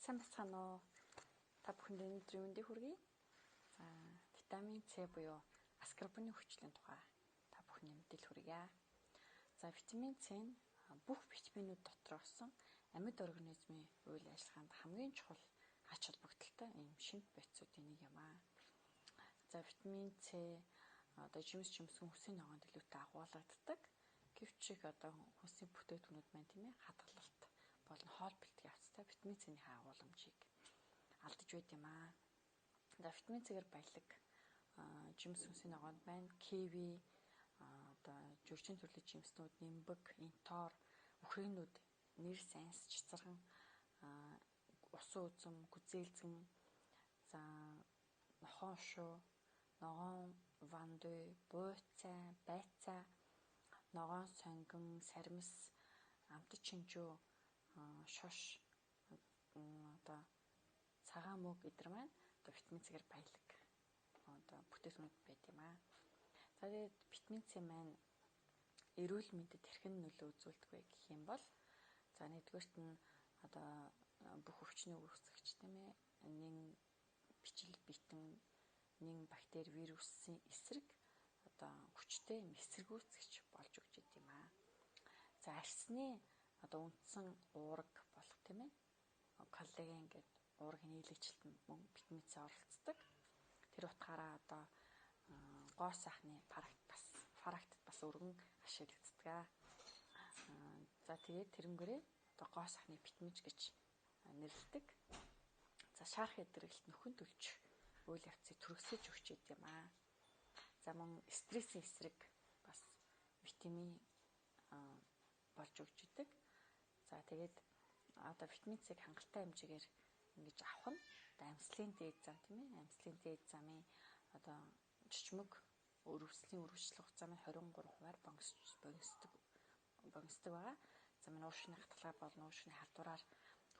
Сайн бацгаана уу? Та бүхэнд өнөөдрийн мэндийг хүргэе. За, витамин С буюу аскорбины хүчлийн тухай та бүхний мэдээлэл хүргье. За, витамин С нь бүх витаминууд дотор орсон амьд организмын үйл ажиллагаанд хамгийн чухал ач холбогдолтой ийм шинэ бодисуудын нэг юм аа. За, витамин С жимс-жимсгэн хүсийн ногоонд илүүтэй агуулгаддаг. Гэвч хүнсийн бүтээгдэхүүнүүд маань тийм ээ хадгалалт болон хоол бэлтгэх явцтай витамин С-ийн агууламжийг алдаж байд юм аа. За, витамин С-гээр баялаг жимс хүнсийн ногоонд маань киви, жирчэн төрлийн жимснүүд, нимбэг, энтоор, үхрийнүүд, нэр санс, цэцэрхэн, усан үзэм, гүзээлзгэн, за нохоо шүү, ногоон вандуй, буйцай, байцай, ногоон сонгон, саримс, амтд чинжүү, шош, цагаан мөг эдгээр маань витамин С-гээр баялаг бүтээгдэхүүнүүд байд юм аа. За, тэгээд витамин С маань эрүүл мэндэд хэрхэн нөлөө үзүүлдэг вэ гэх юм бол за нэгдүгээрт нь бүх өвчний үүсгэгч тийм ээ нэн бичил битэн нэн бактери вирусын эсрэг хүчтэй эсэргүүцэгч болж өгч идэв юм аа. За, арсны үндсэн уураг болох тийм ээ коллаген гэдэг уургийн нийлэгчлэлд мөн витамин С оролцдог. Тэр утгаараа гоо сайхны фарактад бас өргөн ашиглагддаг. За, тэгээд тэрнгээрээ гоо сайхны витаминч гэж нэрлэдэг. За, шаарх эдрэгэлт нөхөн төлчих үйл явцыг түргэсэж өгч идэв юм аа. За, мөн стрессийн эсрэг бас витамин болж өгч идэг. За, тэгээд витамин С-г хангалттай хэмжээгээр ингэж авах нь амьслын дээд зам тийм ээ амьслын дээд замын чичмэг өрөвслийн үргэлжлэх хугацаа маань 23 хувиар богиносдог байгаа. За, манай уушгины хатгалгаа болон уушгины халдвараар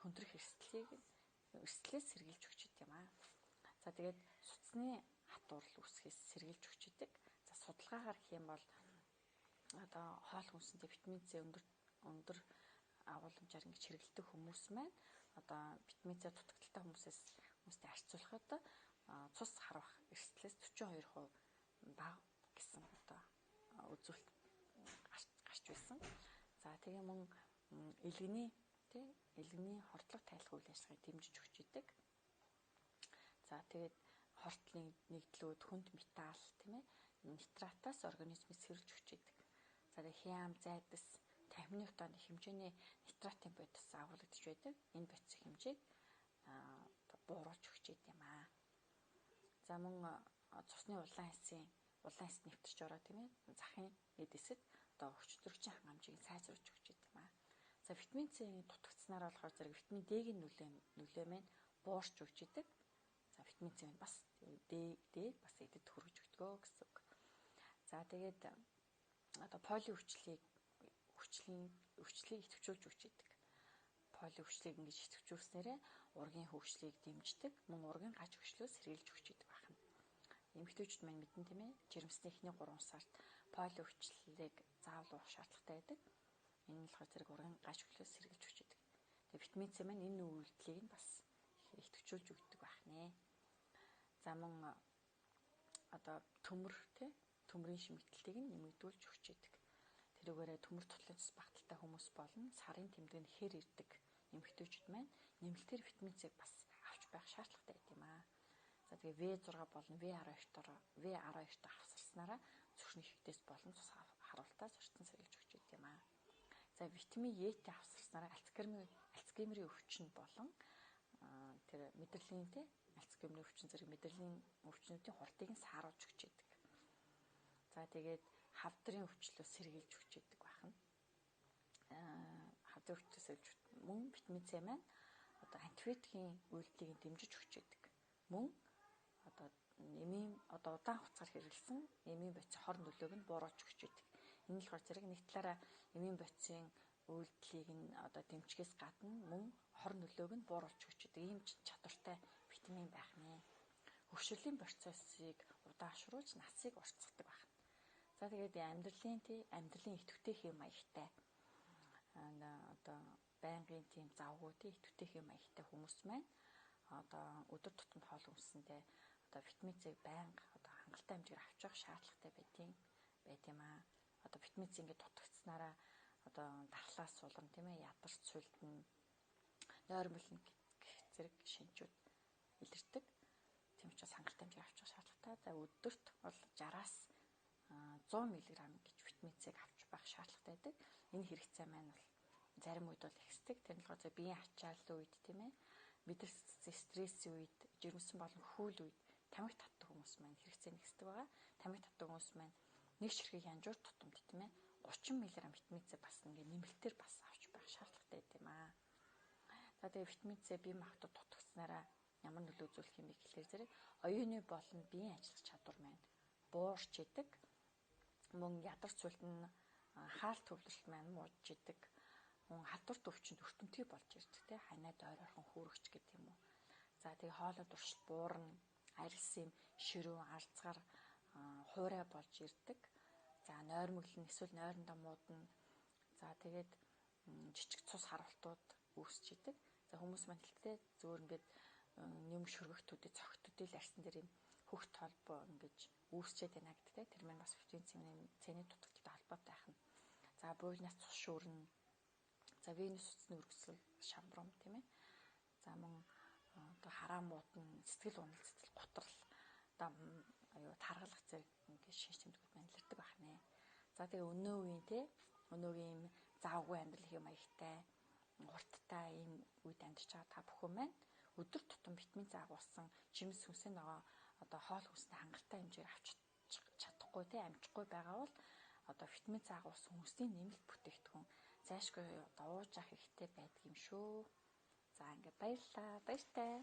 хөндрөх эрсдлээс сэргийлж өгч идэв юм аа. За, тэгээд судасны хатуурал үүсгэхээс сэргийлж өгч идэг. За, судалгаагаар гэх юм бол хоол хүнсэндээ витамин С өндөр агуулмжаар ингэж хэрэглэдэг хүмүүс маань витамин С дутагдaltaй хүмүүстэй харьцуулахад цус харвах эрсдлээс 42% бага гэсэн үзүүлэлт гарч байсан. За, тэгээ мөн элгэний хортлого тайлах үйл ажиллагааг дэмжиж өгч идэг. За, тэгээд хортлын нэгдлүүд хүнд металл тийм ээ нитратаас организмыг сэрүүлж өгч идэг. За, тэгээд хям, зайдас, тамхины утааны хэмжээний нитратын бодис агуулгадж байдаг. Энэ бодисын хэмжээг бууруулж өгч идэв юм аа. За, мөн цусны улаан эс нэвтэрч ороо тийм ээ захын эдэсэд өчтөрөгчийн хангамжийг сайжруулж өгч идэв юм аа. За, витамин С-ийн дутагдсанаар болохоор зэрэг витамин D-гийн нөлөө маань буурч өгч идэг. За, витамин С нь бас D бас эдэд хүргэж өгдөгөө гэсэн үг. За, тэгээд поли хүчлийг идэвхжүүлж өгч идэг. Поли хүчлийг ингэж идэвхжүүлснээрээ ургийн хөгжлийг дэмждэг, мөн ургийн гаж хөгжлөөс сэргийлж өгч идэг байна. Эмэгтэйчүүд маань мэдэн тийм ээ жирэмсний эхний 3 сард поли хүчлийг заавал уух шаардлагатай байдаг. Энэ нь болохоор зэрэг ургийн гаж хөгжлөөс сэргийлж өгч идэг. Тэгээ витамин С маань энэ үйлдэлийг нь бас идэвхжүүлж өгдөг байна. За, мөн төмрийн шимэгдэлтийг нь нэмэгдүүлж өгч идэг. Тэрүүгээрээ төмөр тутлын цус багталтай хүмүүс болон сарын тэмдэг нь ихээр ирдэг эмэгтэйчүүд маань нэмэлтээр витамин С-г бас авч байх шаардлагатай байт юм аа. За, тэгээ В6 болон В12-т авсарснараа зүрхний хэгдээс болон цус харуултаас урьдчилан сэргийлж өгч идэв юм аа. За, витамин Е-тэй авсарснараа альцгеймерийн өвчин болон тэр мэдрэлийн альцгеймерийн өвчин зэрэг мэдрэлийн өвчнүүдийн хурдыг нь сааруулж өгч идэг. За, тэгээд хавдрын өвчлөөс сэргийлж өгч идэг байна. Хавдрын өвчлөөс сэргийлж мөн витамин С маань антибиотикийн үйлдэлийг дэмжиж өгч идэг. Мөн удаан хугацаар хэрэглэсэн эмийн бодисын хор нөлөөг нь бууруулж өгч идэг. Энэ болохоор зэрэг нэг талаараа эмийн бодисын үйлдэлийг нь дэмжихээс гадна мөн хор нөлөөг нь бууруулж өгч идэг. Ийм чадвартай витамин байх нэ. Хөгшрөлийн процессыг удаашруулж насыг уртасгадаг байна. За, тэгээд амьдралын идэвхтэй хэв маягтай байнгын тийм завгүй идэвхтэй хэв маягтай хүмүүс маань одоо өдөр тутмын хоол хүнсэндээ одоо витамин С-ийг байнга одоо хангалттай хэмжээгээр авч явах шаардлагатай байт юм аа. Одоо витамин С ингээд дутагдсанараа одоо дархлаас сулран тийм ээ ядарч сүлдэн нойрмол гэх зэрэг шинжүүд илэрдэг. Тийм учраас хангалттай хэмжээгээр авч явах шаардлагатай. За өдөрт бол 60-аас 100 мг гэж витамин С-ийг авч байх шаардлагатай байдаг. Энэ хэрэгцээ маань бол зарим үед бол ихсдэг. Тэр нь болохоор биеийн ачааллын үед тийм ээ мэдрэс стрессийн үед, жирэмсэн болон хөл үед тамхи татдаг хүмүүс маань хэрэгцээ нэгсдэг байгаа. Тамхи татдаг хүмүүс маань нэг ширхэг янжуур тутамд тийм ээ 30 мг витамин С бас ингээ нэмэлтээр бас авч байх шаардлагатай байт юм аа. За тэгээ витамин С бие махбодод дутагдсанараа ямар нөлөө үзүүлэх юм бэ гэхлээр зэрэг оюуны болон биеийн ажиллах чадвар маань буурч идэг. Мөн ядарч сүлдэн хаалт төвлөрөлт маань муужж идэг. Мөн халдварт өвчнөд өртөмтгий болж ирдэг те ханаад ойрхон хөөрөгч гэдэг юм уу. За тэгээ хоолой туршилт буурна, арьс юм, ширүү, алцгар, хуурай болж ирдэг. За нойрмоглон эсвэл нойрондоо муудна. За тэгээд жижиг цус харвалтууд үүсч идэг. За хүмүүс маань хэлтээ зөөр ингээд юм шөргөхтүүдээ цогтүүдээ л арьсан дээр юм хөхт холбоо ингэж үүсчээд байна гэдэг. Тэр маань бас витамин С-ний дутагдaltaй холбоотой байх нь. За буйнаас цус шүүрнэ. За венус үсний өргөсгөл шамбрум тийм ээ. За мөн одоо хараа муудна, сэтгэл унал, сэтгэл готрол, одоо таргалах зэрэг ингээд шинж тэмдгүүд маань илэрдэг байх нэ. За тэгээ өнөө үеийн те өнөөгийн юм завгүй амьдрал хэм маягтай, урттай ийм үед амьдарч байгаа та бүхэн маань өдөр тутам витамин С агуулсан жимс хүнсээ нөгөө одоо хоол хүнсний хангалттай хэмжээр авч чадахгүй те амжихгүй байгаа бол одоо витамин С агуулсан хүнсний нэмэлт бүтээгдэхүүн зайлшгүй одоо ууж ах хэрэгтэй байдаг юм шүү. За ингээд баярлалаа. Баяртай.